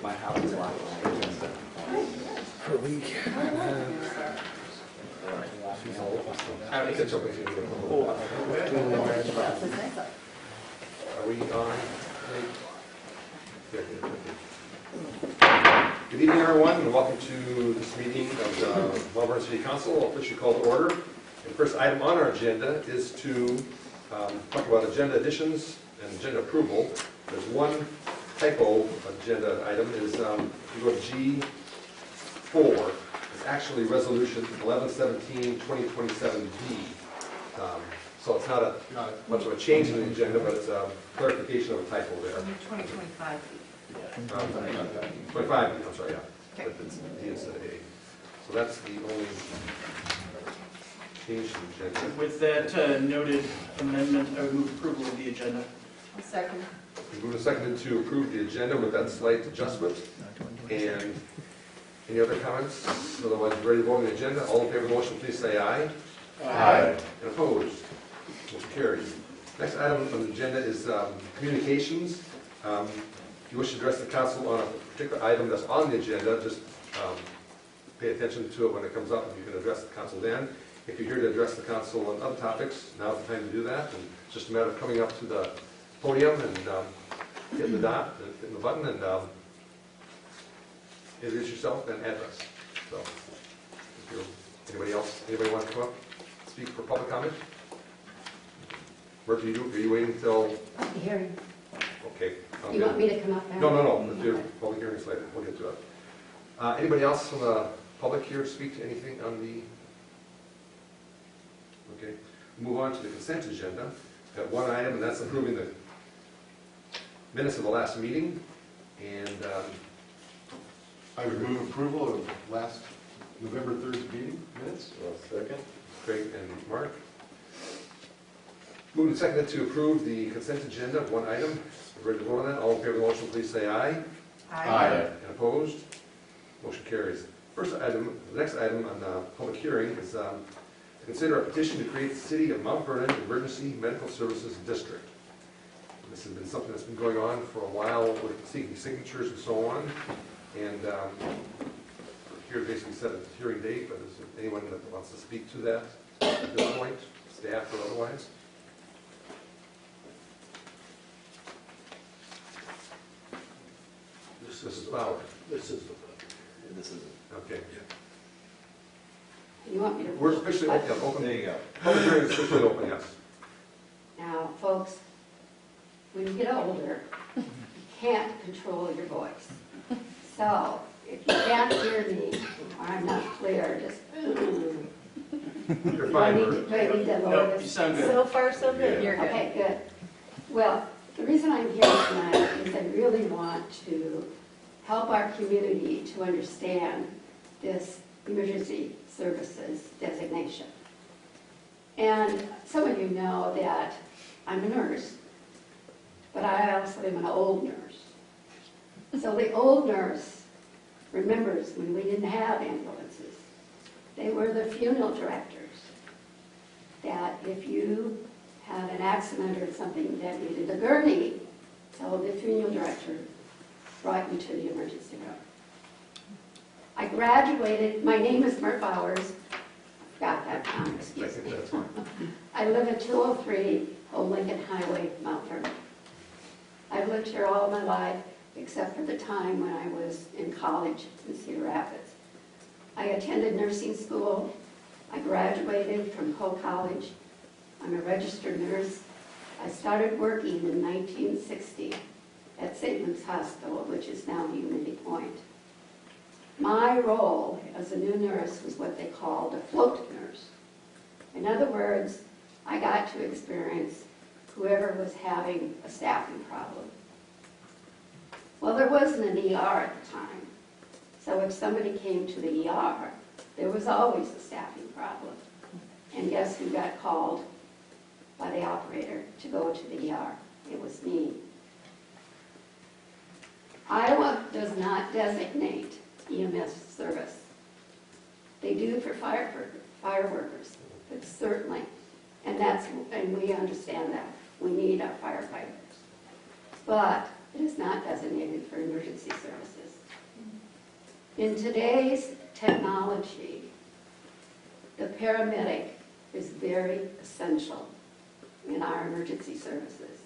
My house is locked. For a week. Are we on? Good evening, everyone, and welcome to this meeting of the Melbourne City Council, officially called to order. And the first item on our agenda is to talk about agenda additions and agenda approval. There's one typo agenda item. Is you go to G4. It's actually resolution 11/17/2027B. So it's not much of a change in the agenda, but it's a clarification of a typo there. 2025. 25, I'm sorry, yeah. Okay. But it's D instead of A. So that's the only change in the agenda. With that noted amendment, I would move approval of the agenda. A second. We moved and seconded to approve the agenda with that slight adjustment. And any other comments? Otherwise, we're ready to vote on the agenda. All in favor of the motion, please say aye. Aye. And opposed? Motion carries. Next item on the agenda is communications. If you wish to address the council on a particular item that's on the agenda, just pay attention to it when it comes up, and you can address the council then. If you're here to address the council on other topics, now's the time to do that. And it's just a matter of coming up to the podium and hitting the dot, hitting the button, and introduce yourself and address. So, if you're, anybody else? Anybody want to come up, speak for public comment? Murphy, are you waiting until? Hearing. Okay. You want me to come up now? No. Let's do public hearings later. We'll get to it. Anybody else from the public here to speak to anything on the? Okay. Move on to the consent agenda. Got one item, and that's approving the minutes of the last meeting. And I would move approval of last November 3rd meeting minutes. Second. Craig and Mark. Moved and seconded to approve the consent agenda, one item. We're ready to vote on that. All in favor of the motion, please say aye. And opposed? Motion carries. First item, the next item on the public hearing is to consider a petition to create the City of Mount Vernon Emergency Medical Services District. This has been something that's been going on for a while with seeking signatures and so on. And here basically set a hearing date, but is there anyone that wants to speak to that at this point, staff or otherwise? This is Bauer. This is This is Okay. You want me to? We're officially open. There you go. Public hearing is officially open, yes. Now, folks, when you get older, you can't control your voice. So, if you can't hear me, or I'm not clear, just, You're do I fine, need Bert. to lower Nope, you this? sound good. So far, so good. You're good. Okay, good. Well, the reason I'm here tonight is I really want to help our community to understand this emergency services designation. And some of you know that I'm a nurse, but I also am an old nurse. So the old nurse remembers when we didn't have ambulances. They were the funeral directors, that if you had an accident or something that needed a gurney, so the funeral director brought you to the emergency room. I graduated, my name is Mert Bowers, got that down, I excuse think me. that's fine. I live at 203 Old Lincoln Highway, Mount Vernon. I've lived here all my life, except for the time when I was in college in Cedar Rapids. I attended nursing school. I graduated from Cole College. I'm a registered nurse. I started working in 1960 at St. Luke's Hospital, which is now Unity Point. My role as a new nurse was what they called a float nurse. In other words, I got to experience whoever was having a staffing problem. Well, there wasn't an ER at the time, so if somebody came to the ER, there was always a staffing problem. And guess who got called by the operator to go to the ER? It was me. Iowa does not designate EMS service. They do for fire workers, but certainly, and we understand that. We need our firefighters. But it is not designated for emergency services. In today's technology, the paramedic is very essential in our emergency services.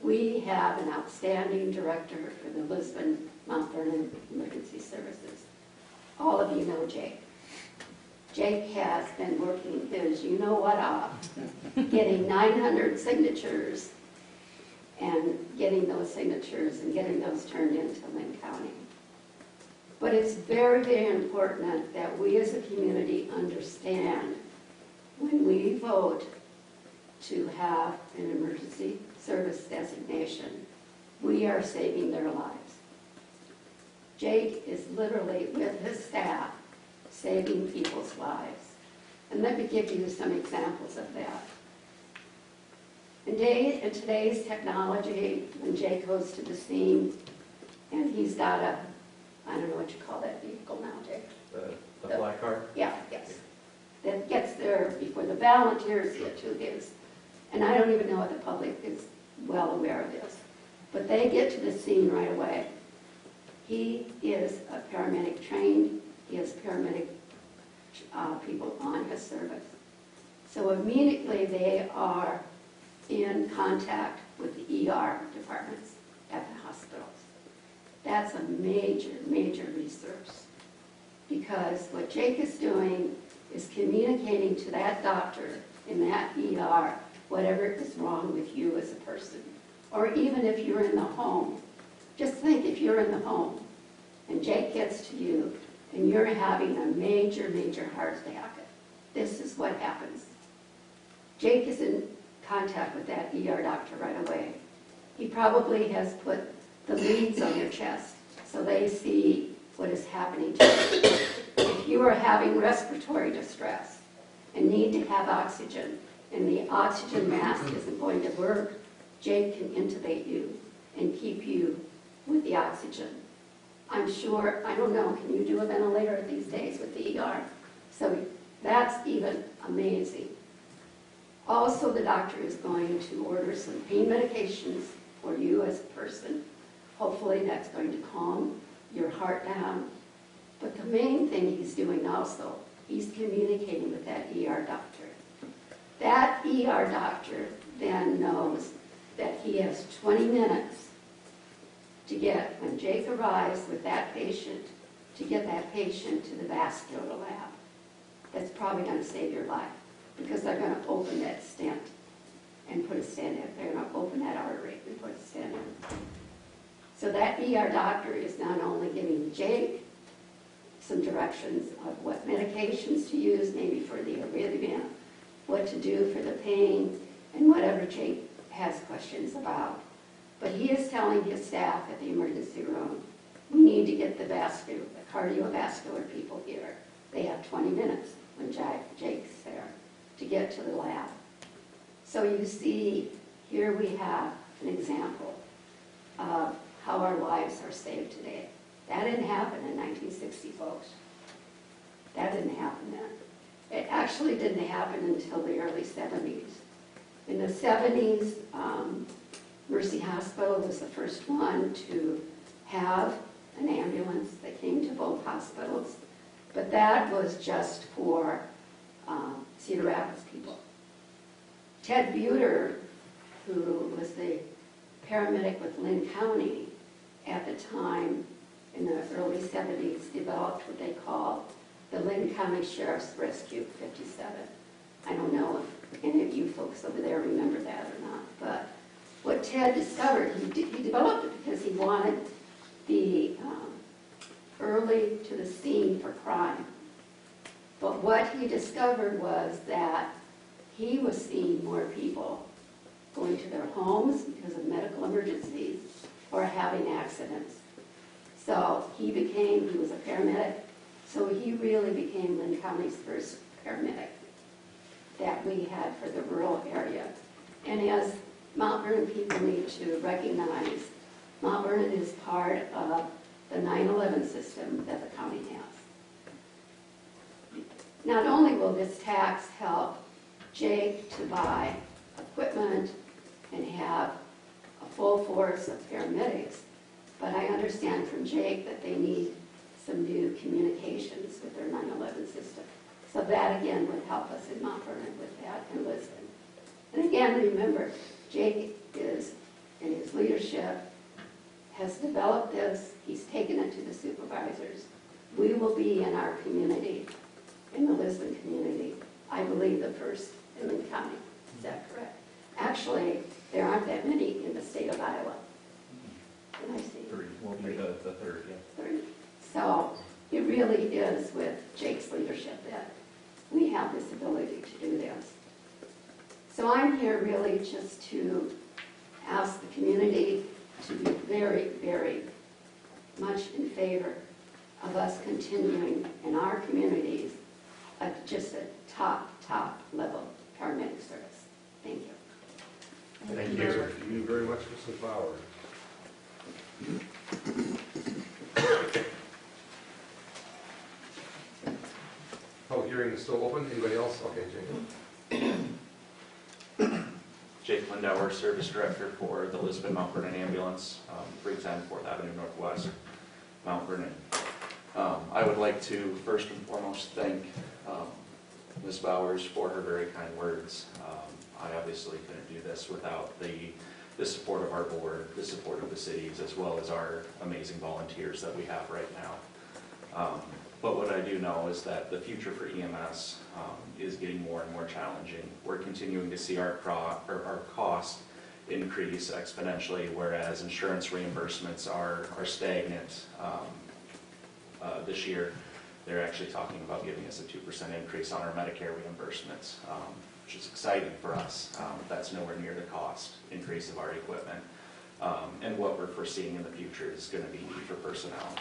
We have an outstanding director for the Lisbon, Mount Vernon Emergency Services. All of you know Jake. Jake has been working his you-know-what off, getting 900 signatures and getting those signatures and getting those turned into Lynn County. But it's very, very important that we as a community understand when we vote to have an emergency service designation, we are saving their lives. Jake is literally, with his staff, saving people's lives. And let me give you some examples of that. In today's technology, when Jake goes to the scene, and he's got a, I don't know what you call that vehicle now, Jake. The black car? Yeah, yes. That gets there before the volunteers get to his. And I don't even know if the public is well aware of this. But they get to the scene right away. He is a paramedic trained. He has paramedic people on his service. So immediately they are in contact with the ER departments at the hospitals. That's a major, major resource. Because what Jake is doing is communicating to that doctor in that ER whatever is wrong with you as a person. Or even if you're in the home. Just think if you're in the home and Jake gets to you and you're having a major, major heart attack. This is what happens. Jake is in contact with that ER doctor right away. He probably has put the leads on your chest so they see what is happening to you. If you are having respiratory distress and need to have oxygen and the oxygen mask isn't going to work, Jake can intubate you and keep you with the oxygen. I'm sure, I don't know, can you do a ventilator these days with the ER? So that's even amazing. Also, the doctor is going to order some pain medications for you as a person. Hopefully that's going to calm your heart down. But the main thing he's doing also, he's communicating with that ER doctor. That ER doctor then knows that he has 20 minutes to get, when Jake arrives with that patient, to get that patient to the vascular lab. That's probably going to save your life because they're going to open that stent and put a stent in. They're going to open that artery and put a stent in. So that ER doctor is not only giving Jake some directions of what medications to use, maybe for the arrhythmia, what to do for the pain, and whatever Jake has questions about. But he is telling his staff at the emergency room, we need to get the cardiovascular people here. They have 20 minutes when Jake's there to get to the lab. So you see, here we have an example of how our lives are saved today. That didn't happen in 1960, folks. That didn't happen then. It actually didn't happen until the early 70s. In the 70s, Mercy Hospital was the first one to have an ambulance that came to both hospitals, but that was just for Cedar Rapids people. Ted Buter, who was the paramedic with Lynn County at the time in the early 70s, developed what they call the Lynn County Sheriff's Rescue 57. I don't know if any of you folks over there remember that or not, but what Ted discovered, he developed it because he wanted the early to the scene for crime. But what he discovered was that he was seeing more people going to their homes because of medical emergencies or having accidents. So he was a paramedic, so he really became Lynn County's first paramedic that we had for the rural area. And as Mount Vernon people need to recognize, Mount Vernon is part of the 9/11 system that the county has. Not only will this tax help Jake to buy equipment and have a full force of paramedics, but I understand from Jake that they need some new communications with their 9/11 system. So that again would help us in Mount Vernon with that and Lisbon. And again, remember, Jake is, in his leadership, has developed this. He's taken it to the supervisors. We will be in our community, in the Lisbon community, I believe the first in the county. Is that correct? Actually, there aren't that many in the state of Iowa. Can I see? Three, will be the third, yeah. 30. So it really is with Jake's leadership that we have this ability to do this. So I'm here really just to ask the community to be very, very much in favor of us continuing in our communities at just a top level paramedic service. Thank you. Thank you very much, Mrs. Bauer. Public hearing is still open. Anybody else? Okay, Jacob. Jake Lindauer, Service Director for the Lisbon Mount Vernon Ambulance, 310 4th Avenue Northwest, Mount Vernon. I would like to first and foremost thank Ms. Bowers for her very kind words. I obviously couldn't do this without the support of our board, the support of the cities, as well as our amazing volunteers that we have right now. But what I do know is that the future for EMS is getting more and more challenging. We're continuing to see our cost increase exponentially, whereas insurance reimbursements are stagnant. This year, they're actually talking about giving us a 2% increase on our Medicare reimbursements, which is exciting for us. That's nowhere near the cost increase of our equipment. And what we're foreseeing in the future is going to be need for personnel.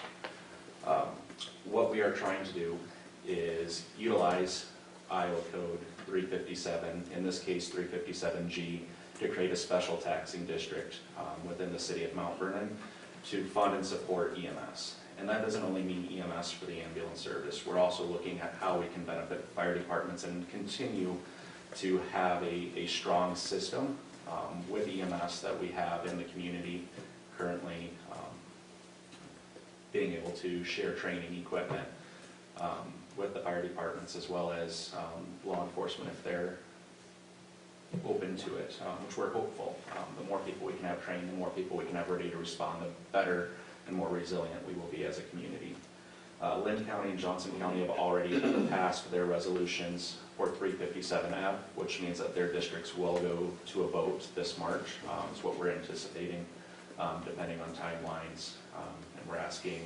What we are trying to do is utilize Iowa Code 357, in this case 357G, to create a special taxing district within the city of Mount Vernon to fund and support EMS. And that doesn't only mean EMS for the ambulance service. We're also looking at how we can benefit fire departments and continue to have a strong system with EMS that we have in the community currently, being able to share training equipment with the fire departments as well as law enforcement if they're open to it, which we're hopeful. The more people we can have trained, the more people we can have ready to respond, the better and more resilient we will be as a community. Lynn County and Johnson County have already passed their resolutions for 357F, which means that their districts will go to a vote this March. Is what we're anticipating, depending on timelines. And we're asking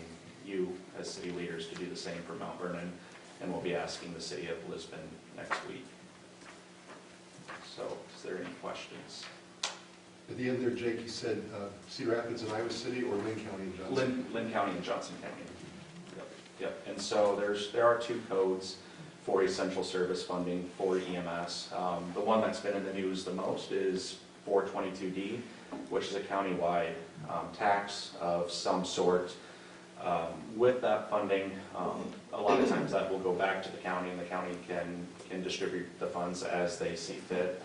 you as city leaders to do the same for Mount Vernon, and we'll be asking the city of Lisbon next week. So, is there any questions? At the end there, Jake, you said Cedar Rapids and Iowa City, or Lynn County and Johnson? Lynn County and Johnson County. Yep. And so there are two codes for essential service funding for EMS. The one that's been in the news the most is 422D, which is a countywide tax of some sort. With that funding, a lot of times that will go back to the county, and the county can distribute the funds as they see fit.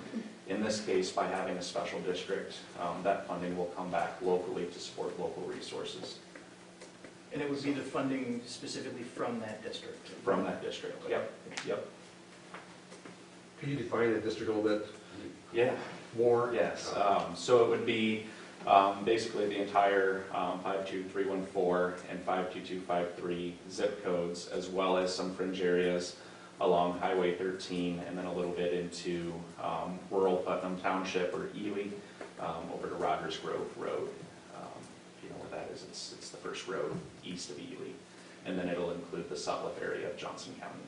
In this case, by having a special district, that funding will come back locally to support local resources. And it would be the funding specifically from that district? From that district, yep. Can you define a district a little bit Yeah. more? Yes, so it would be basically the entire 52314 and 52253 zip codes, as well as some fringe areas along Highway 13, and then a little bit into rural Putnam Township or Ely, over to Rogers Grove Road. If you know where that is, it's the first road east of Ely. And then it'll include the Sutliff area of Johnson County.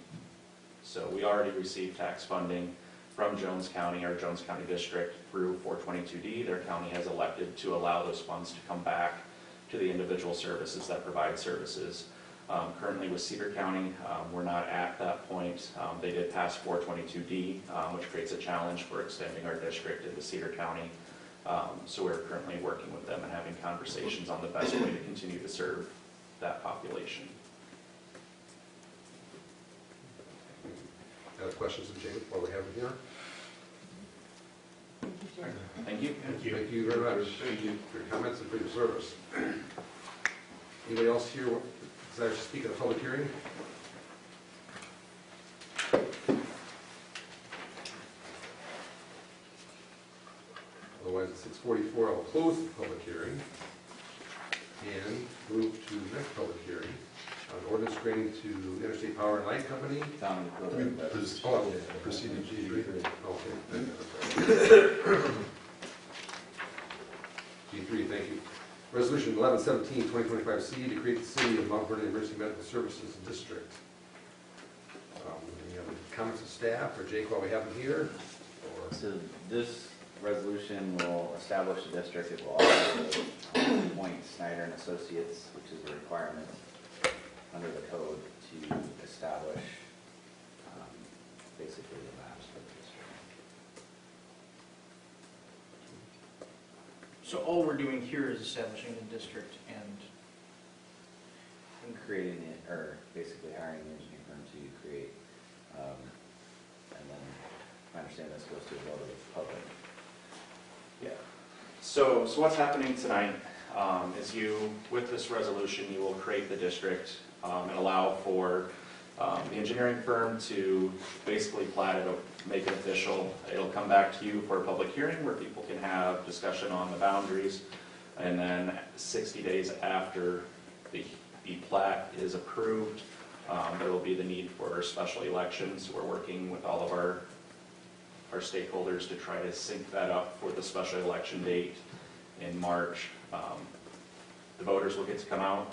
So we already received tax funding from Jones County, our Jones County district, through 422D. Their county has elected to allow those funds to come back to the individual services that provide services. Currently with Cedar County, we're not at that point. They did pass 422D, which creates a challenge for extending our district into Cedar County. So we're currently working with them and having conversations on the best way to continue to serve that population. Other questions of James while we have him here? Thank you. Thank you very much. Thank you for your comments and for your service. Anybody else here desire to speak at a public hearing? Otherwise, at 6:44, I will close the public hearing and move to the next public hearing on ordinance granting to Interstate Power and Light Company. This proceeding G3. Okay. G3, thank you. Resolution 1117-2025C to create the City of Mount Vernon Emergency Medical Services District. Any other comments of staff, or Jake, while we have him here? Or So this resolution will establish a district. It will also appoint Snyder and Associates, which is a requirement under the code to establish basically the maps for the district. So all we're doing here is establishing the district and, Creating it, or basically hiring an engineering firm to create, and then I understand this goes to a vote of the public. Yeah. So what's happening tonight is with this resolution, you will create the district and allow for the engineering firm to basically plat it, make it official. It'll come back to you for a public hearing where people can have discussion on the boundaries. And then 60 days after the plat is approved, there will be the need for special elections. We're working with all of our stakeholders to try to sync that up for the special election date in March. The voters will get to come out.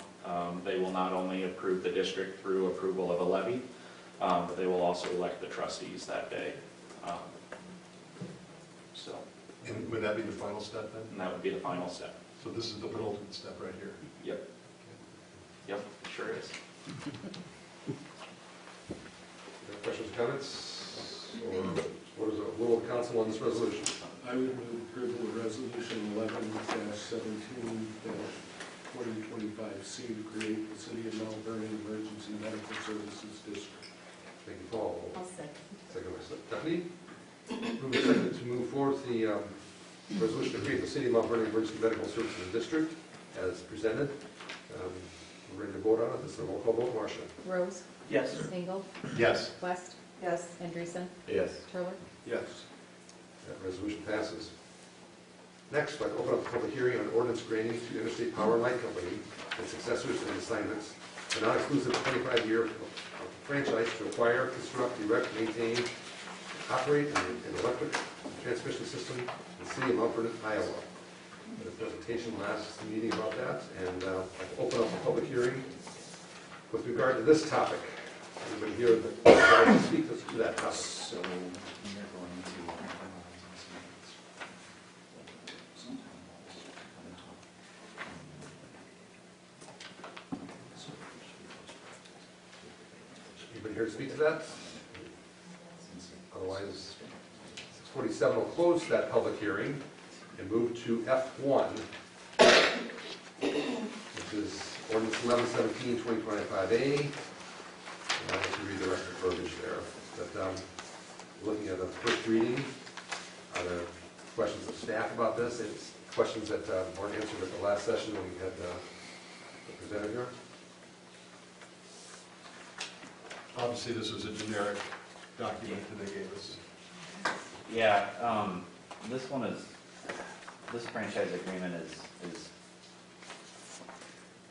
They will not only approve the district through approval of a levy, but they will also elect the trustees that day. And would that be the final step then? And that would be the final step. So this is the penultimate step right here. Yep. Yep, it sure is. any questions or comments? Or what is the will of the council on this resolution? I would move approval of resolution 11-17-2025C to create the City of Mount Vernon Emergency Medical Services District. Thank you, Paul. I'll second. Second by Stephanie. Move and second to move forward with the resolution to create the City of Mount Vernon Emergency Medical Services District as presented. We're ready to vote on it. This is a roll call vote. Marcia? Rose, yes. Engel, Yes. West, Yes. Andreessen, Yes. Turler. Yes. That resolution passes. Next, I'd like to open up the public hearing on ordinance granting to Interstate Power and Light Company and successors and assignments a non-exclusive 25-year franchise to acquire, construct, erect, maintain, operate an electric transmission system in the City of Mount Vernon, Iowa. We had a presentation last meeting about that, and I'd like to open up the public hearing with regard to this topic. Anybody here that would like to speak to that topic? So we're going to Anybody here to speak to that? Otherwise, 6:47 will close that public hearing and move to F1, which is ordinance 1117-2025A. I'll let you read the rest of the verbiage there. But looking at the first reading, are there questions of staff about this? It's questions that weren't answered at the last session when we had the presenter here? Obviously, this was a generic document that they gave us. Yeah, this franchise agreement is,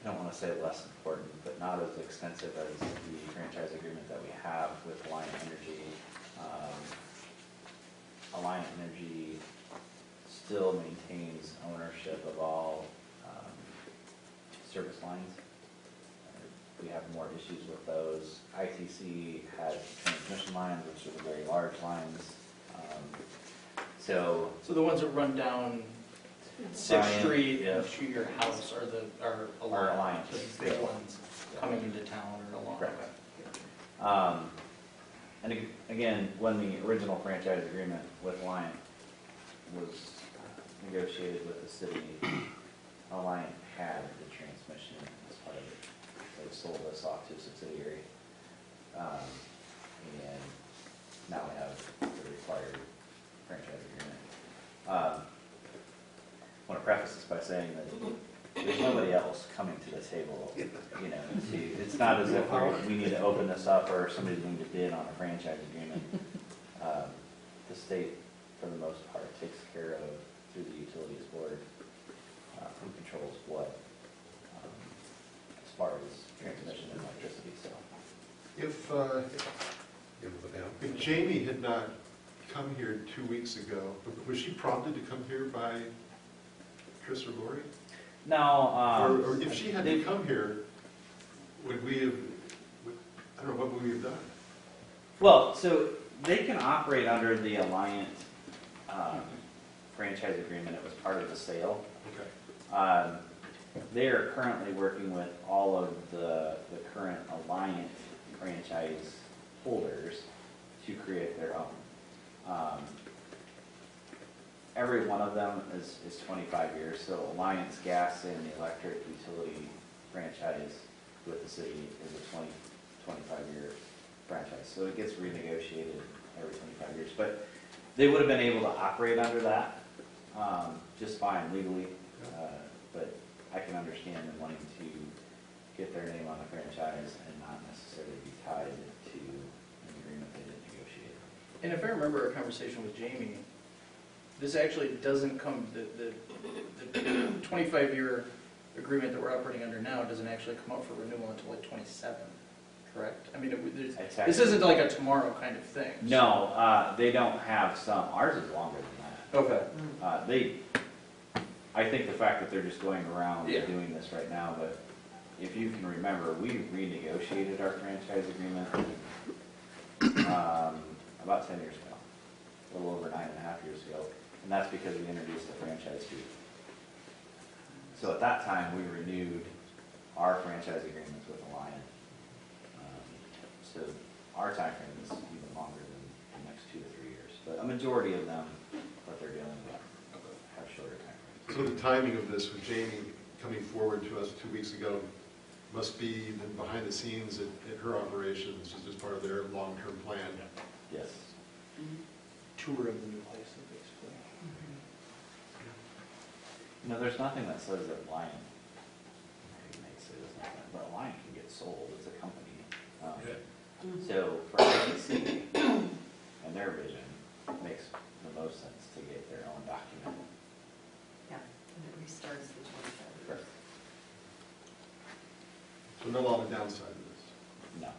I don't want to say less important, but not as extensive as the franchise agreement that we have with Alliant Energy. Alliant Energy still maintains ownership of all service lines. We have more issues with those. ITC has transmission lines, which are the very large lines. So the ones that run down Sixth Ryan, Street yeah. to your house are Alliant. Alliant. The big ones coming into town are Alliant. Correct. And again, when the original franchise agreement with Alliant was negotiated with the city, Alliant had the transmission as part of it. They sold us off to a subsidiary. And now we have the required franchise agreement. I want to preface this by saying that there's nobody else coming to the table, you know, it's not as if we need to open this up or somebody's going to bid on a franchise agreement. The state, for the most part, takes care of, through the utilities board, who controls what, as far as transmission and electricity, so. If Jamie had not come here 2 weeks ago, was she prompted to come here by Chris or Lori? No, Or if she hadn't come here, would we have, I don't know, what would we have done? well, so they can operate under the Alliant franchise agreement. It was part of the sale. Okay. They are currently working with all of the current Alliant franchise holders to create their own. Every one of them is 25 years, so Alliance Gas and the electric utility franchise with the city is a 25-year franchise. So it gets renegotiated every 25 years. But they would have been able to operate under that just fine legally. But I can understand them wanting to get their name on the franchise and not necessarily be tied to an agreement they didn't negotiate. And if I remember our conversation with Jamie, this actually doesn't come, the 25-year agreement that we're operating under now doesn't actually come up for renewal until like 27, correct? I mean, this isn't like a tomorrow kind of thing. No, they don't have some. Ours is longer than that. Okay. I think the fact that they're just going around Yeah. and doing this right now, but if you can remember, we renegotiated our franchise agreement about 10 years ago, a little over 9.5 years ago, and that's because we introduced the franchise fee. So at that time, we renewed our franchise agreements with Alliant. So our time frame is even longer than the next 2 to 3 years, but a majority of them, what they're dealing with, have shorter time frames. So the timing of this, with Jamie coming forward to us 2 weeks ago, must be then behind the scenes at her operations, is just part of their long-term plan. Yes. Tour of the new place, basically. No, there's nothing that says that Lion makes it, it's not, but Lion can get sold, it's a company. So for ITC and their vision, it makes the most sense to get their own document. Yeah, and it restarts the 27th. Correct. So no lot of downside to this, No,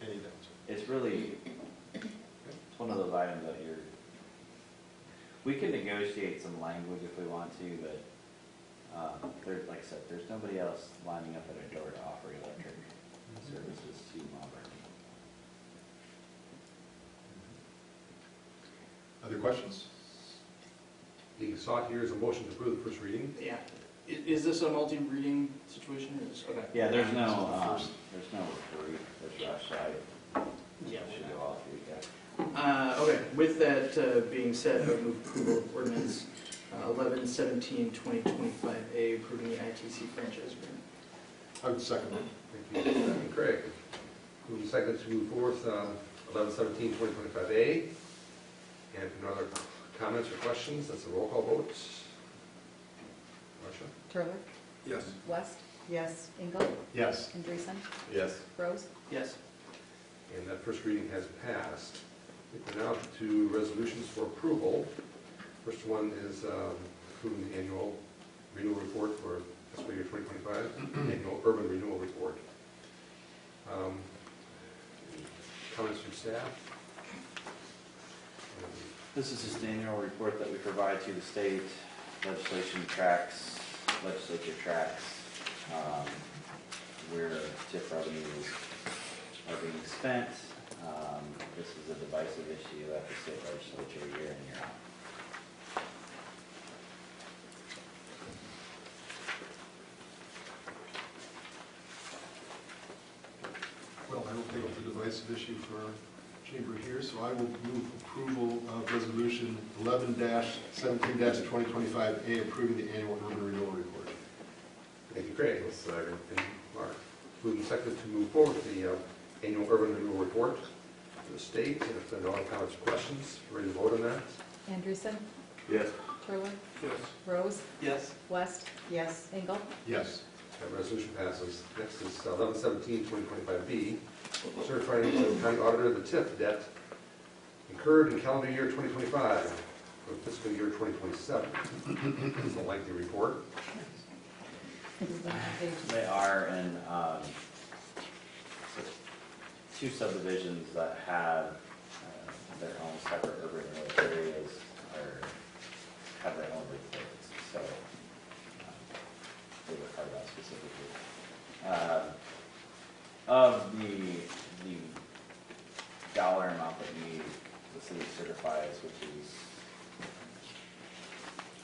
any downside. it's really, it's one of those items that we can negotiate some language if we want to, but there's, like I said, there's nobody else lining up at a door to offer electric services to Mount Vernon. Other questions? The sought here is a motion to approve the first reading. Yeah. Is this a multi-reading situation or is, okay? Yeah, there's no, This is the first. there's no hurry, there's rush, Yeah. should go all through, yeah. Okay, with that being said, I would move approval of ordinance 11/17/2025A, approving the ITC franchise agreement. I would second it. Thank you, Stephen and Craig. Moving second to move forth 11/17/2025A. And if no other comments or questions, that's a roll call vote. Marcia? Turler, Yes. West? Yes. Engel? Yes. Andreessen? Yes. Rose? Yes. And that first reading has passed. We're now to resolutions for approval. First one is approving the annual renewal report for fiscal year 2025, annual urban renewal report. Comments from staff? This is just the annual report that we provide to the state, legislature tracks, where TIF revenues are being spent. This is a divisive issue at the state legislature year in, year out. Well, I don't think it's a divisive issue for our chamber here, so I will move approval of resolution 11-17-2025A, approving the annual urban renewal report. Thank you, Craig. And Mark. Moving second to move forward with the annual urban renewal report to the state. And if there are no other comments or questions, ready to vote on that? Andreessen? Yes. Turler, Yes. Rose, Yes. West, Yes. Engel. Yes. That resolution passes. Next is 11/17/2025B, certifying to the county auditor the TIF debt incurred in calendar year 2025 for fiscal year 2027. It's a lengthy report. They are in two subdivisions that have their own separate urban rural areas or have their own reports. So they were part of that specifically. Of the dollar amount that the city certifies, which is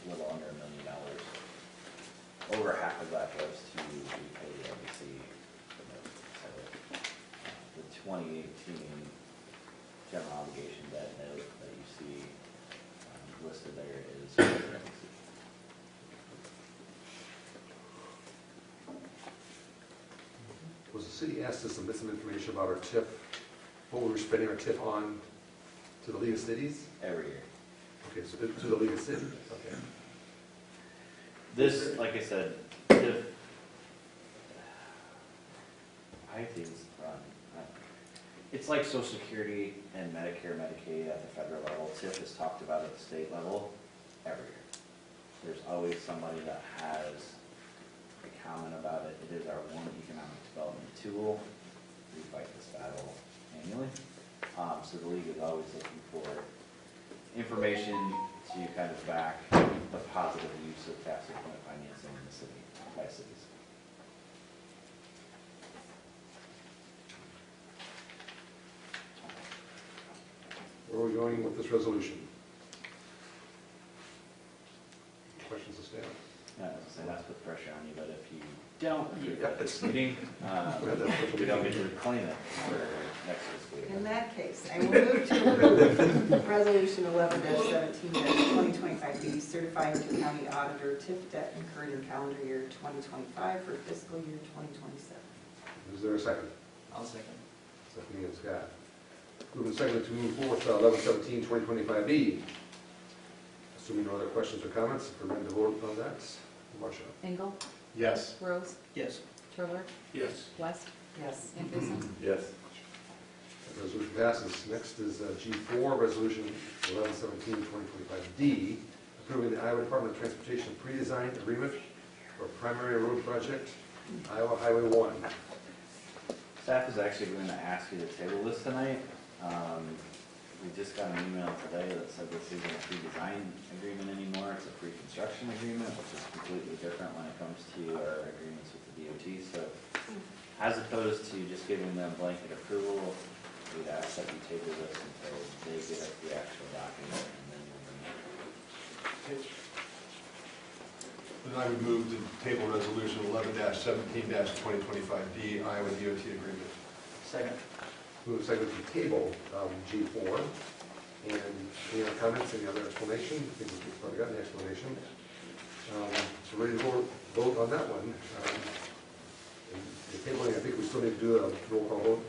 a little under $1 million. Over half of that goes to repay the LBC. The 2018 general obligation debt note that you see listed there is for the LBC. Was the city asked to submit some information about our TIF, what we were spending our TIF on to the League of Cities? Every year. Okay, so to the League of Cities, okay. This, like I said, I think it's like Social Security and Medicare, Medicaid at the federal level. TIF is talked about at the state level every year. There's always somebody that has a comment about it. It is our one economic development tool. We fight this battle annually. So the league is always looking for information to kind of back the positive use of tax increment financing in the city, by cities. Where are we going with this resolution? Questions of staff? Yeah, as I say, that's put pressure on you, but if you don't approve at this meeting, we don't get to reclaim it for next fiscal year. In that case, I will move to approve Resolution 11-17-2025B, certifying to county auditor TIF debt incurred in calendar year 2025 for fiscal year 2027. Is there a second? I'll second. Stephanie and Scott. Moving second to move forward to 11/17/2025B. Assuming no other questions or comments, if we're ready to vote on that, Marcia. Engel, Yes. Rose, Yes. Turler, Yes. West, Yes. Anderson. Yes. That resolution passes. Next is G4, Resolution 11/17/2025D, approving the Iowa Department of Transportation pre-design agreement for primary road project, Iowa Highway 1. Staff is actually going to ask you to table this tonight. We just got an email today that said this isn't a pre-design agreement anymore, it's a pre-construction agreement, which is completely different when it comes to our agreements with the DOT. So as opposed to just giving them blanket approval, we'd ask that you table this until they get us the actual document and then we'll bring it. Then I would move to table resolution 11-17-2025D, Iowa DOT agreement. Second. Move second to table G4. And any other comments, any other explanation? I think we've probably got the explanation. So ready to vote on that one. The tabling, I think we still need to do a roll call vote.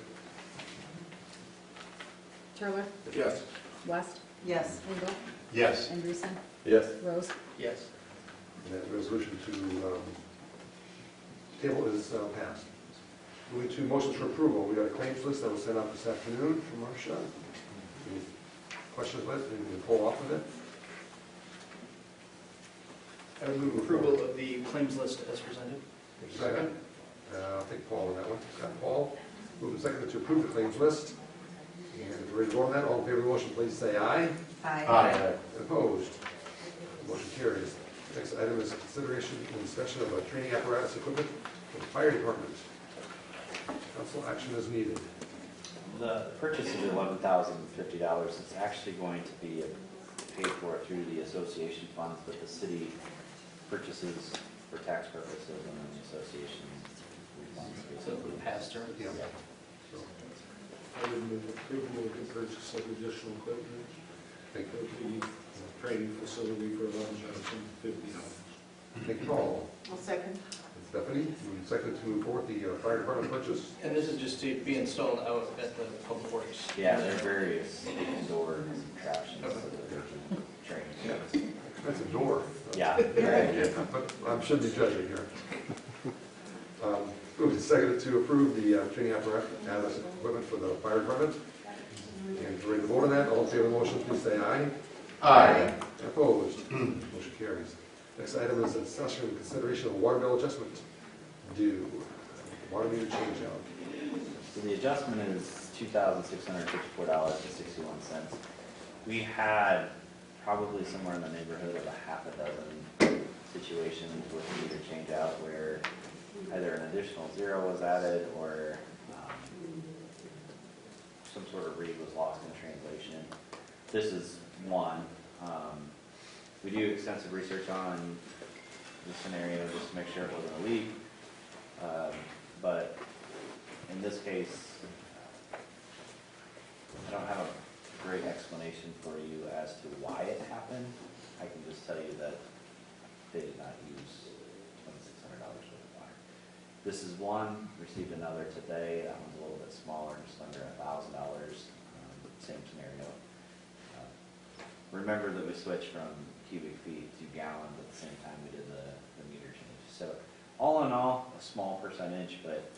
Turler, Yes. West, Yes. Engel, Yes. Anderson, Yes. Rose. Yes. And that resolution to table is passed. Moving to motions for approval. We got a claims list that was sent out this afternoon from Marcia. Any questions with it? Anything to pull off of it? I would move approval of the claims list as presented. Second. I'll take Paul on that one. Got Paul. Moving second to approve the claims list. And if we're ready to vote on that, all in favor of the motion, please say aye. Aye. Opposed? Motion carries. Next item is consideration and discussion of a training apparatus equipment for the fire department. Council action is needed. The purchase is $11,050. It's actually going to be paid for through the association funds, but the city purchases for tax purposes and then the association funds. So pass through. Yeah. So, I would move approval of the purchase of additional equipment thank for you. the training facility for $11,050. Thank you, Paul. I'll second. And Stephanie, moving second to move forward the fire department purchase. And this is just to be installed out at the public works. Yeah, there are various indoor contraptions that they can train. That's a door. Yeah. But I shouldn't be judging here. Moved and seconded to approve the training apparatus equipment for the fire department. And ready to vote on that, all in favor of the motion, please say aye. Aye. Opposed? Motion carries. Next item is a discussion and consideration of water bill adjustment due. Water meter change out. So the adjustment is $2,654.61. We had probably somewhere in the neighborhood of a half a dozen situations with meter change out where either an additional zero was added or some sort of read was lost in translation. This is one. We do extensive research on the scenario just to make sure it wasn't a leak. But in this case, I don't have a great explanation for you as to why it happened. I can just tell you that they did not use $2,600 worth of water. This is one, received another today. That one's a little bit smaller, just under $1,000. Same scenario. Remember that we switched from cubic feet to gallons at the same time we did the meter change. So all in all, a small percentage, but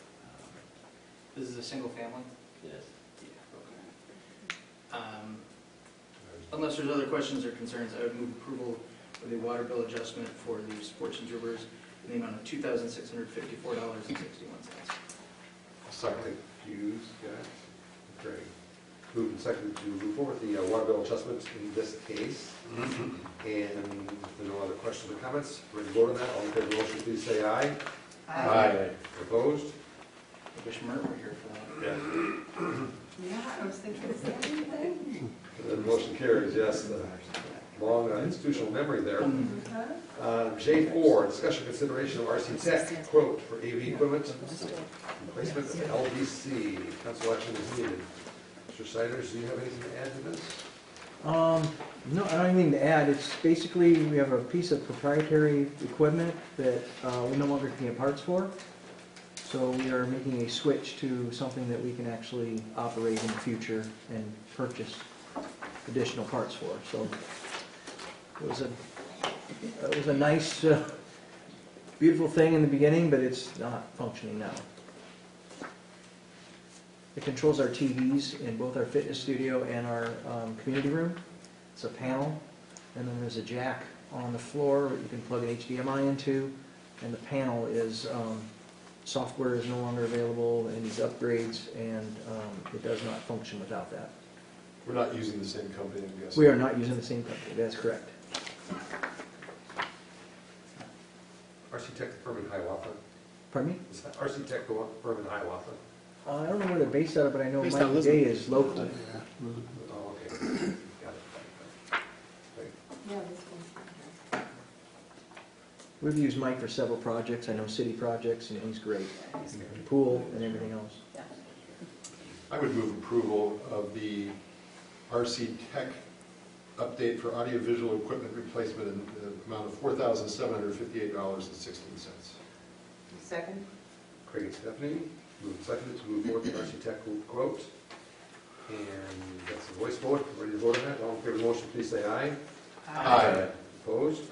This is a single family? it is. Yeah, okay. Unless there's other questions or concerns, I would move approval of the water bill adjustment for the sports and troopers in the amount of $2,654.61. Second. Hughes, guys. Great. Moved and seconded to move forward with the water bill adjustment in this case. And if there are no other questions or comments, ready to vote on that, all in favor of the motion, please say aye. Opposed? I wish Mert were here for that. Yeah. Yeah, I was thinking the same thing. And then the motion carries, yes, the long institutional memory there. J4, discussion consideration of RC Tech quote for AV equipment, replacement of LVC. Council action is needed. Mr. Siders, do you have anything to add to this? No, I don't have anything to add. It's basically, we have a piece of proprietary equipment that we no longer can get parts for. So we are making a switch to something that we can actually operate in the future and purchase additional parts for. So it was a nice, beautiful thing in the beginning, but it's not functioning now. It controls our TVs in both our fitness studio and our community room. It's a panel, and then there's a jack on the floor you can plug an HDMI into, and the panel is, software is no longer available, and needs upgrades, and it does not function without that. We're not using the same company, I'm guessing. We are not using the same company, that's correct. RC Tech firm in Hiawatha. Pardon me? Is that RC Tech firm in Hiawatha? I don't know where they're based out of, but I know Based Mike out of Lisbon. Day is local. Oh, okay. Got it. Yeah, this one's. We've used Mike for several projects, I know city projects, and he's great. Pool and everything else. I would move approval of the RC Tech update for audiovisual equipment replacement in the amount of $4,758.16. Second? Craig and Stephanie, moved and seconded to move forward with RC Tech quote. And that's a voice vote, ready to vote on that, all in favor of the motion, please say aye. Aye. Opposed?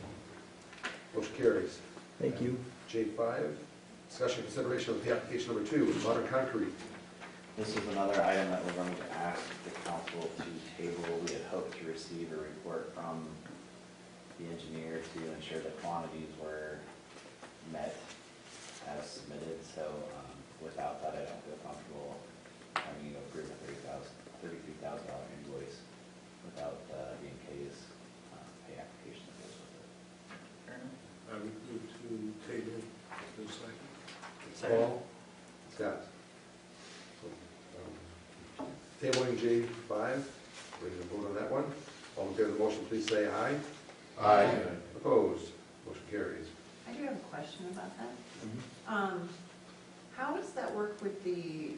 Motion carries. Thank you. J5, discussion consideration of the application number 2, Modern Concrete. This is another item that we're going to ask the council to table. We had hoped to receive a report from the engineer to ensure the quantities were met as submitted. So without that, I don't feel comfortable having you approve a $33,000 invoice without the K's pay application that goes with it. Fair enough. I would move to table this item. Paul? Scott? Tabling J5, ready to vote on that one. All in favor of the motion, please say aye. Aye. Opposed? Motion carries. I do have a question about that. How does that work with the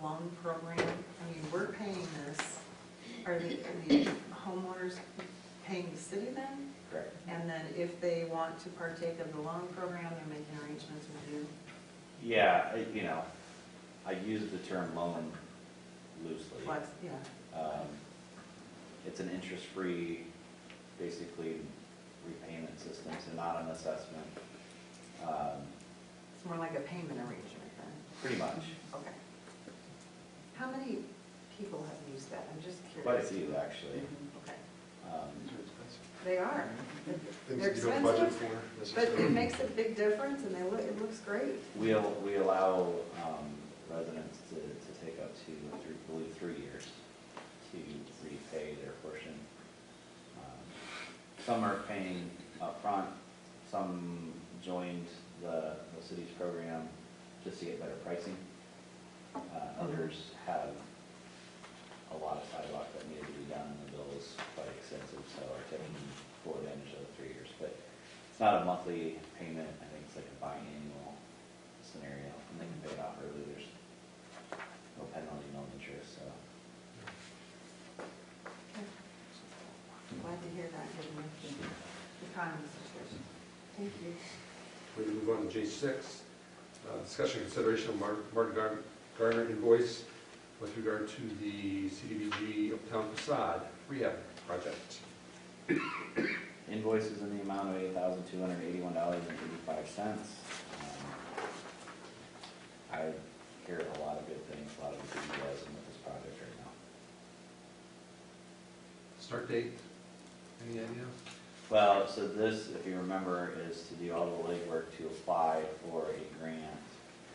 loan program? I mean, we're paying this, are the homeowners paying the city then? Correct. And then if they want to partake of the loan program, they're making arrangements with you? Yeah, I use the term loan loosely. Flex, yeah. It's an interest-free, basically repayment system, so not an assessment. It's more like a payment arrangement then? Pretty much. Okay. How many people have used that? I'm just curious. Quite a few, actually. Okay. Um, They are. Things They're you don't budget expensive, for but it necessarily. makes a big difference and it looks great. We allow residents to take up to, I believe, 3 years to repay their portion. Some are paying upfront, some joined the city's program just to get better pricing. Others have a lot of sidewalk that needed to be done, and the bill is quite extensive, so are taking full advantage of the 3 years. But it's not a monthly payment, I think it's like a biannual scenario, and they can pay it off early. There's no penalty, no interest, so. Glad to hear that, given the economy situation. Thank you. We move on to J6, discussion consideration of Martin Gardner invoice with regard to the CDBG Uptown Facade rehab project. Invoices in the amount of $8,281.85. I hear a lot of good things, a lot of enthusiasm with this project right now. Start date, any idea? Well, so this, if you remember, is to do all the legwork to apply for a grant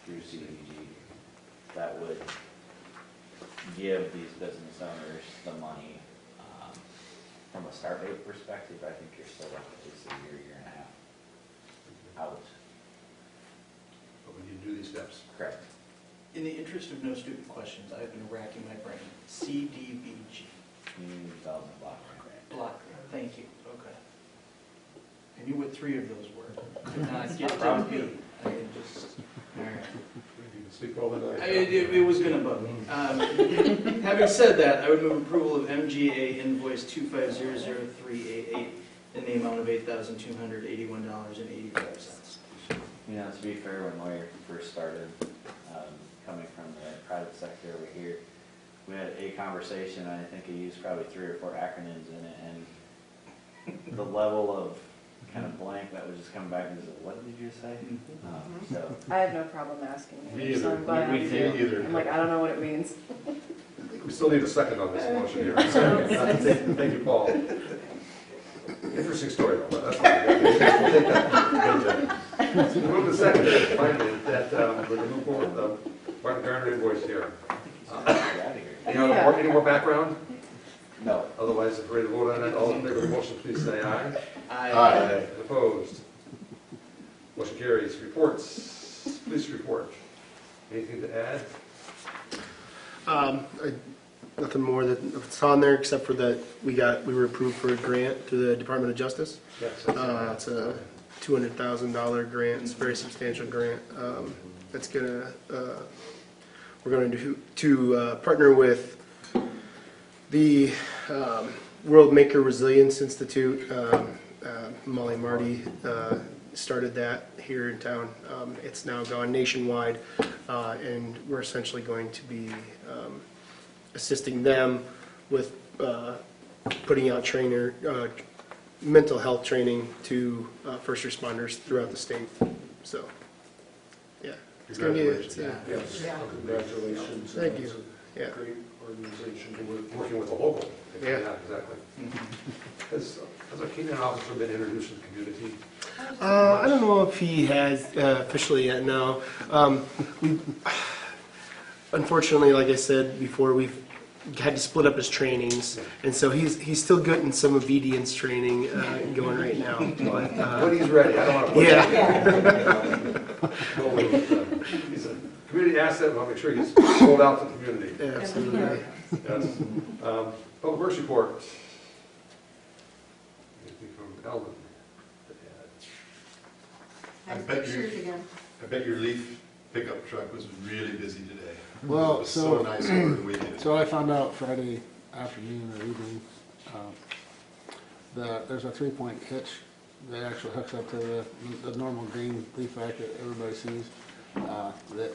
through CDBG that would give these business owners the money. From a start date perspective, I think you're still at least a year and a half out. But we need to do these steps. Correct. In the interest of no stupid questions, I've been racking my brain. CDBG. Community Development Block Grant. Block grant, thank you, okay. I knew what 3 of those were. Could not get to Problem. B. I can just, all right. You can sleep well tonight. It was gonna bug me. Having said that, I would move approval of MGA invoice 2500388 in the amount of $8,281.85. You know, to be fair, when Lawyer first started, coming from the private sector over here, we had a conversation, and I think he used probably 3 or 4 acronyms in it, and the level of kind of blank that was just coming back and said, what did you say? So, I have no problem asking Me you, so either. I'm glad Me you too. do. Either. I'm like, I don't know what it means. We still need a second on this motion here. Thank you, Paul. Interesting story, though, but that's fine. We'll take that. Move to second, finally, that we're going to move forward with the Martin Gardner invoice here. get out of here. Any more background? No. Otherwise, if we're ready to vote on it, all in favor of the motion, please say aye. Aye. And opposed? Motion carries. Reports, police report. Anything to add? Nothing more that's on there except for that we were approved for a grant through the Department of Justice. Yes. It's a $200,000 grant. It's a very substantial grant. That's we're going to partner with the World Maker Resilience Institute. Molly Marty started that here in town. It's now gone nationwide, and we're essentially going to be assisting them with putting out mental health training to first responders throughout the state. So, yeah, it's going to be. Yes. Yeah. Congratulations. Thank you. It's a Yeah. great organization to work with. Working with the local. Yeah. Exactly. Has our Kenyan officer been introduced to the community? I don't know if he has officially yet. No. We unfortunately, like I said before, we've had to split up his trainings, and so he's still getting some obedience training going right now. But, When he's ready, I don't want to put he's a community asset, and I'll make sure he's sold out to the community. Yeah, absolutely. Yes. Public Works report. Anything from Ellen? Nice I bet you- pictures again. I bet your leaf pickup truck was really busy today. Well, It was so so- nice over the weekend. So I found out Friday afternoon or evening, that there's a 3-point hitch that actually hooks up to the normal green leaf rack that everybody sees, that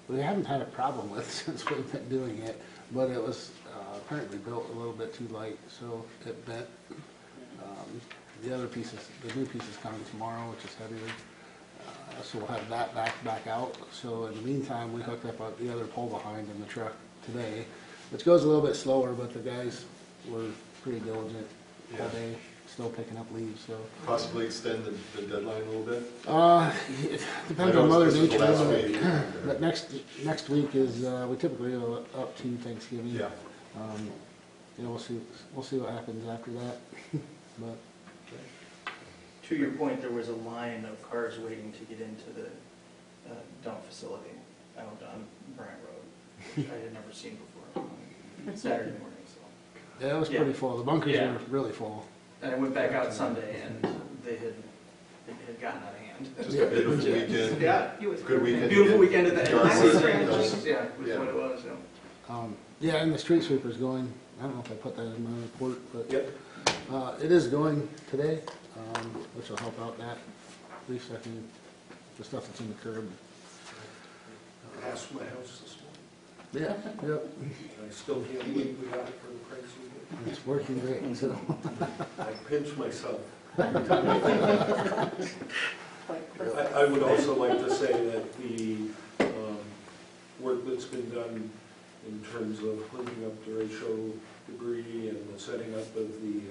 we haven't had a problem with since we've been doing it, but it was apparently built a little bit too light, so it bent. the other pieces, the new piece is coming tomorrow, which is heavier. So we'll have that back out. So in the meantime, we hooked up the other pole behind in the truck today, which goes a little bit slower, but the guys were pretty diligent all day, still picking up leaves, so. Possibly extend the deadline a little bit? It depends on Mother Nature, but next week is, we typically go up to Thanksgiving. Yeah. Yeah, we'll see what happens after that, but. To your point, there was a line of cars waiting to get into the dump facility out on Bryant Road, which I had never seen before on Saturday morning, so. Yeah, it was pretty full. The bunkers were really full. And I went back out Sunday and it had gotten out of hand. Just a beautiful weekend. Yeah. Good weekend. Beautiful weekend at the end of the Dark season. weekend. Yeah, was Yeah. what it was, yeah. Yeah, and the street sweeper's going, I don't know if I put that in my report, but Yep. it is going today, which will help out that, at least I can, the stuff that's in the curb. Passed my house this morning. Yeah, yep, I still can't believe we got it for the price we did. it's working great, so. I pinch myself. I would also like to say that the work that's been done in terms of hooking up the ratio debris and the setting up of the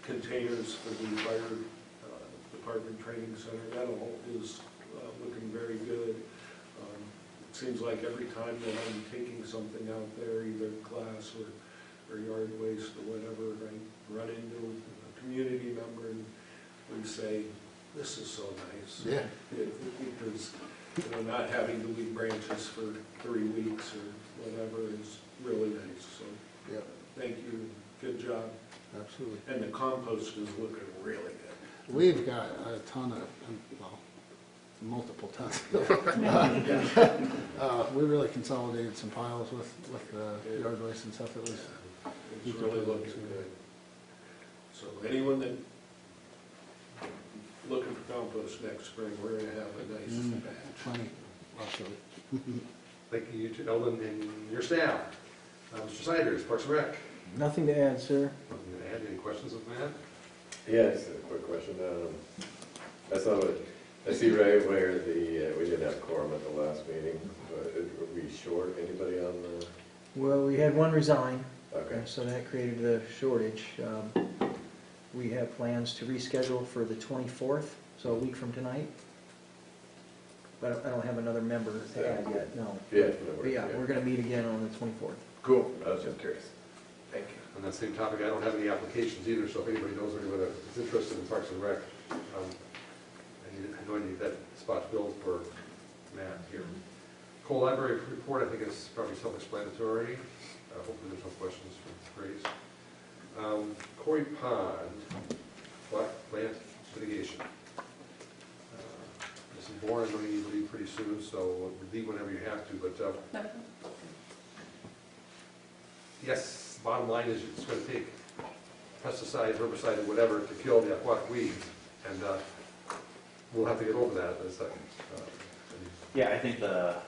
containers for the fire department training center, that all is looking very good. It seems like every time that I'm taking something out there, either glass or yard waste or whatever, I run into a community member and we say, this is so nice. Yeah. Because, not having to leave branches for 3 weeks or whatever is really nice, so. Yep. Thank you, good job. Absolutely. And the compost is looking really good. We've got a ton of, well, multiple tons. We really consolidated some piles with yard waste and stuff that was. It's really looking good. So anyone that looking for compost next spring, we're gonna have a nice batch. Plenty, actually. Thank you to Eldon and your staff. Mr. Siders, Parks and Rec. Nothing to add, sir. Nothing to add. Any questions of Matt? Yeah, just a quick question. I see right where we didn't have quorum at the last meeting, but were we short anybody on the? Well, we had one resign, Okay. so that created the shortage. We have plans to reschedule for the 24th, so a week from tonight. But I don't have another member to add yet, no. Yeah. But yeah, we're gonna meet again on the 24th. Cool. I was just curious. Thank you. On that same topic, I don't have any applications either, so if anybody knows anyone that is interested in Parks and Rec, I know I need that spot filled for Matt here. Cole Library report, I think it's probably self-explanatory. Hopefully there's no questions for Grace. Corey Pond, plant litigation. Mrs. Bourne, I know you need to leave pretty soon, so leave whenever you have to, but yes, bottom line is it's going to take pesticide, herbicide, and whatever to kill the aquatic weeds, and we'll have to get over that in a second. Yeah, I think the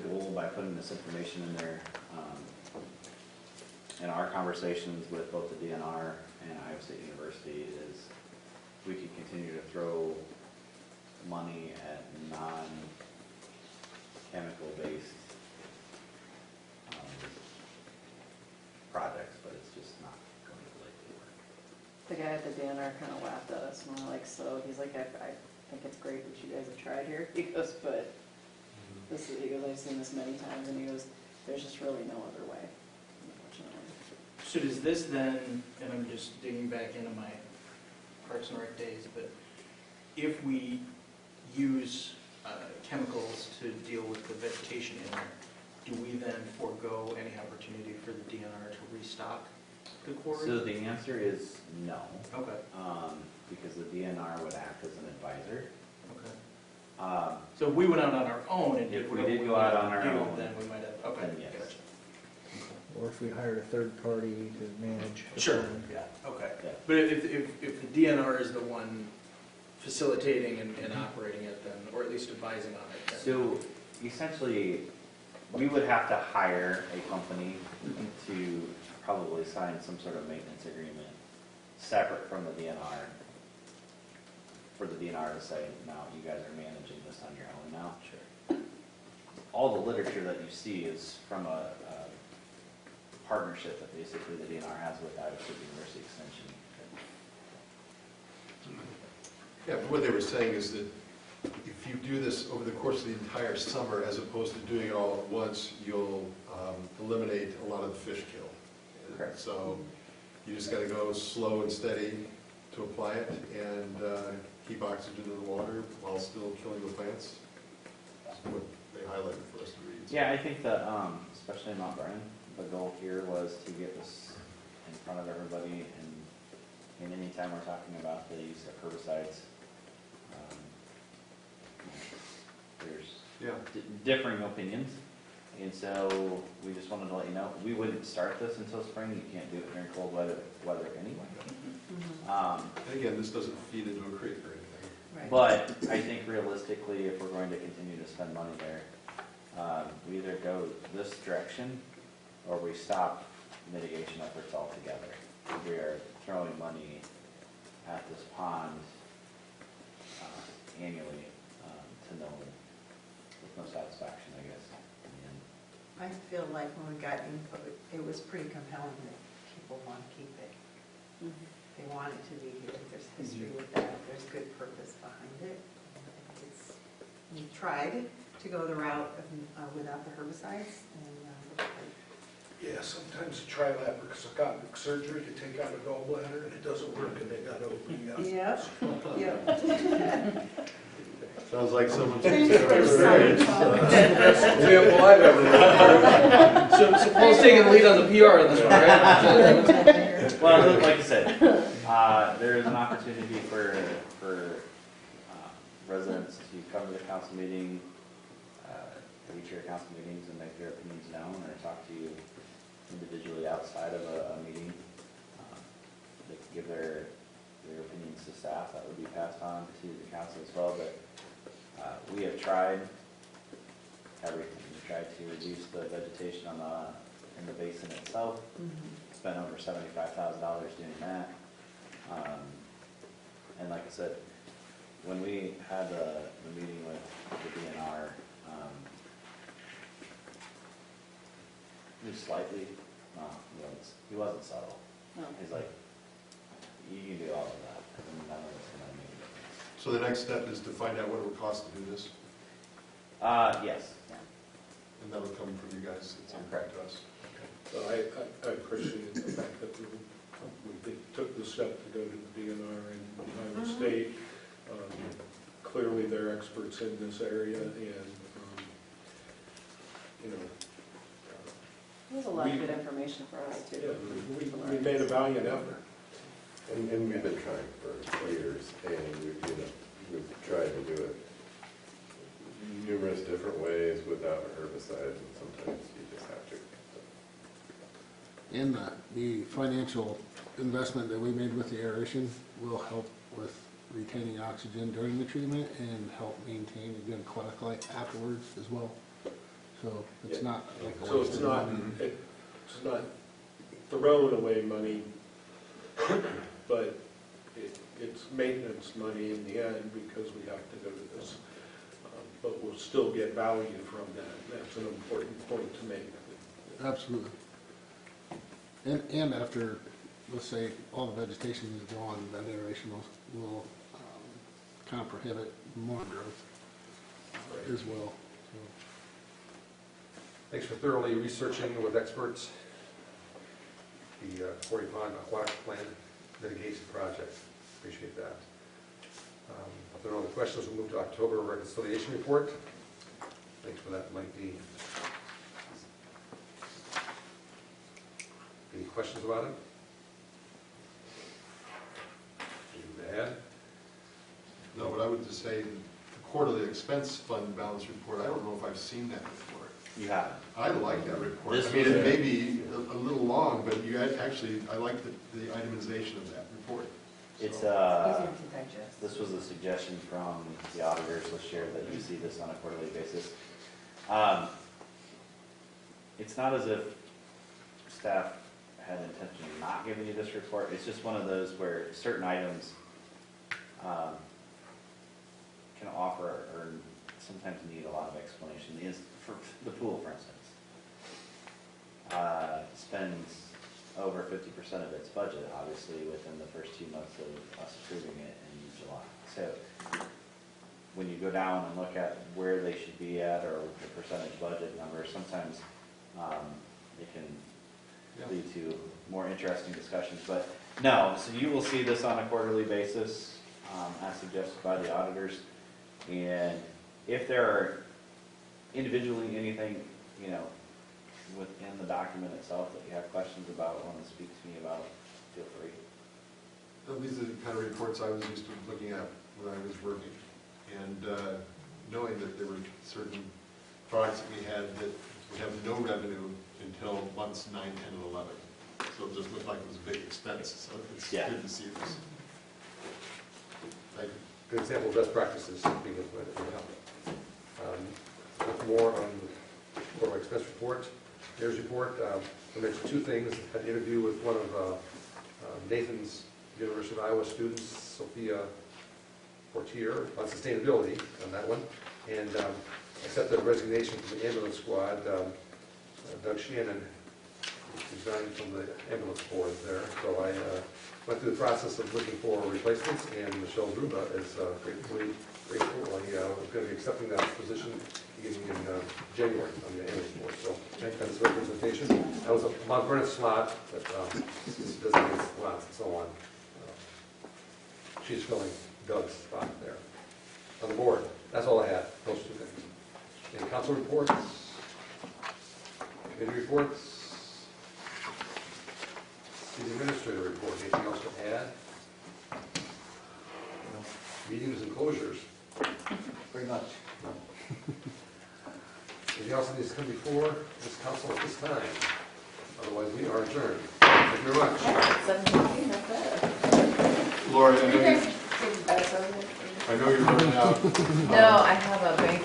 goal by putting this information in there, in our conversations with both the DNR and Iowa State University, is we could continue to throw money at non-chemical based projects, but it's just not going to likely work. The guy at the DNR kind of laughed at us, and we're like, so, he's like, I think it's great that you guys have tried here. He goes, but this is, he goes, I've seen this many times, and he goes, there's just really no other way, unfortunately. So does this then, and I'm just digging back into my Parks and Rec days, but if we use chemicals to deal with the vegetation in there, do we then forego any opportunity for the DNR to restock the quarry? So the answer is no. Okay. Because the DNR would act as an advisor. Okay. So if we went out on our own and did If we whatever did go out on our do, own, then we might have, okay, then yes. gotcha. Or if we hired a third party to manage. the Sure, plan. yeah, okay. Yeah. But if the DNR is the one facilitating and operating it, then, or at least advising on it, then. So essentially, we would have to hire a company to probably sign some sort of maintenance agreement separate from the DNR, for the DNR to say, no, you guys are managing this on your own now. Sure. All the literature that you see is from a partnership that basically the DNR has with Iowa State University Extension. Yeah, but what they were saying is that if you do this over the course of the entire summer, as opposed to doing it all at once, you'll eliminate a lot of the fish kill. Correct. So you just got to go slow and steady to apply it and keep oxygen in the water while still killing the plants. That's what they highlighted for us to read. Yeah, I think that, especially in Mount Vernon, the goal here was to get this in front of everybody, and anytime we're talking about the use of herbicides, there's differing opinions, and so we just wanted to let you know, we wouldn't start this until spring. You can't do it during cold weather anyway. And again, this doesn't feed into a creek or anything. Right. But I think realistically, if we're going to continue to spend money there, we either go this direction or we stop mitigation efforts altogether. We are throwing money at this pond annually to with no satisfaction, I guess. I feel like when we got input, it was pretty compelling that people want to keep it. They want it to be here. There's history with that. There's good purpose behind it. We tried to go the route of without the herbicides, and Yeah, sometimes a laparoscopic surgery to take out a gallbladder and it doesn't work and they got to open it up. Yep. Sounds like someone's Thanks for experience. Best example I've ever heard. So Paul's taking the lead on the PR on this one, right? Well, like I said, there is an opportunity for residents to come to the council meeting, each of your council meetings, and make their opinions known, or talk to you individually outside of a meeting. They can give their opinions to staff. That would be passed on to the council as well. But we have tried everything. We tried to reduce the vegetation in the basin itself. Spent over $75,000 doing that. And like I said, when we had the meeting with the DNR, he was slightly, he wasn't subtle. No. He's like, you can do all of that, and none of it's going to make a difference. So the next step is to find out what it would cost to do this, Yes. and that'll come from you guys. It's Correct. to us. So I appreciate the fact that we took the step to go to the DNR and Iowa State. Clearly, they're experts in this area, and It was a lot of good information for us too. yeah, we made a valiant effort. And we've been trying for years, and we've tried to do it numerous different ways without herbicides, and sometimes you just have to. And the financial investment that we made with the aeration will help with retaining oxygen during the treatment and help maintain a good aquatic life afterwards as well. So it's not like a So waste it's of not, money. it's not thrown away money, but it's maintenance money in the end because we have to go to this. But we'll still get value from that. That's an important point to make. Absolutely. And after, let's say, all the vegetation is gone, that aeration will kind of prohibit more growth as well. So. Thanks for thoroughly researching with experts the Quarry Pond Aquatic Plan mitigation project. Appreciate that. If there are no other questions, we'll move to October reconciliation report. Thanks for that, Mike D. Any questions about it? Anything to add? No, but I would just say, the quarterly expense fund balance report, I don't know if I've seen that before. You have. I like that report. This I mean, was it a- may be a little long, but you actually, I like the itemization of that report. It's easier to digest. this was a suggestion from the auditors this year that you see this on a quarterly basis. It's not as if staff had intention of not giving you this report. It's just one of those where certain items can offer or sometimes need a lot of explanation. For the pool, for instance, spends over 50% of its budget, obviously, within the first 2 months of us approving it in July. So when you go down and look at where they should be at or the percentage budget number, sometimes it can lead to more interesting discussions. But no, so you will see this on a quarterly basis, as suggested by the auditors. And if there are individually anything, within the document itself that you have questions about, want to speak to me about, feel free. These are the kind of reports I was used to looking at when I was working. And knowing that there were certain products that we had that would have no revenue until months 9, 10, and 11. So it just looked like it was a big expense. So it's good to see this. Thank you. Good example of best practices being implemented. Look more on the quarterly expense report, mayor's report. I mentioned 2 things. I had an interview with one of Nathan's University of Iowa students, Sophia Portier, on sustainability on that one. And accepted a resignation from the ambulance squad. Doug Shannon resigned from the ambulance board there. So I went through the process of looking for replacements, and Michelle Druba is grateful. I'm going to be accepting that position beginning in January on the ambulance board. So thank you for this representation. That was a Mount Vernon slot, but designated slots and so on. She's filling Doug's spot there on the board. That's all I had, those 2 things. Any council reports? Committee reports? City administrator report. Anything else to add? Meetings and closures? Very much. Anything else that needs to come before this council at this time? Otherwise, we are adjourned. Thank you very much. 7:15, not bad. Lori, I know Okay. I know you're running out. No, I have a bank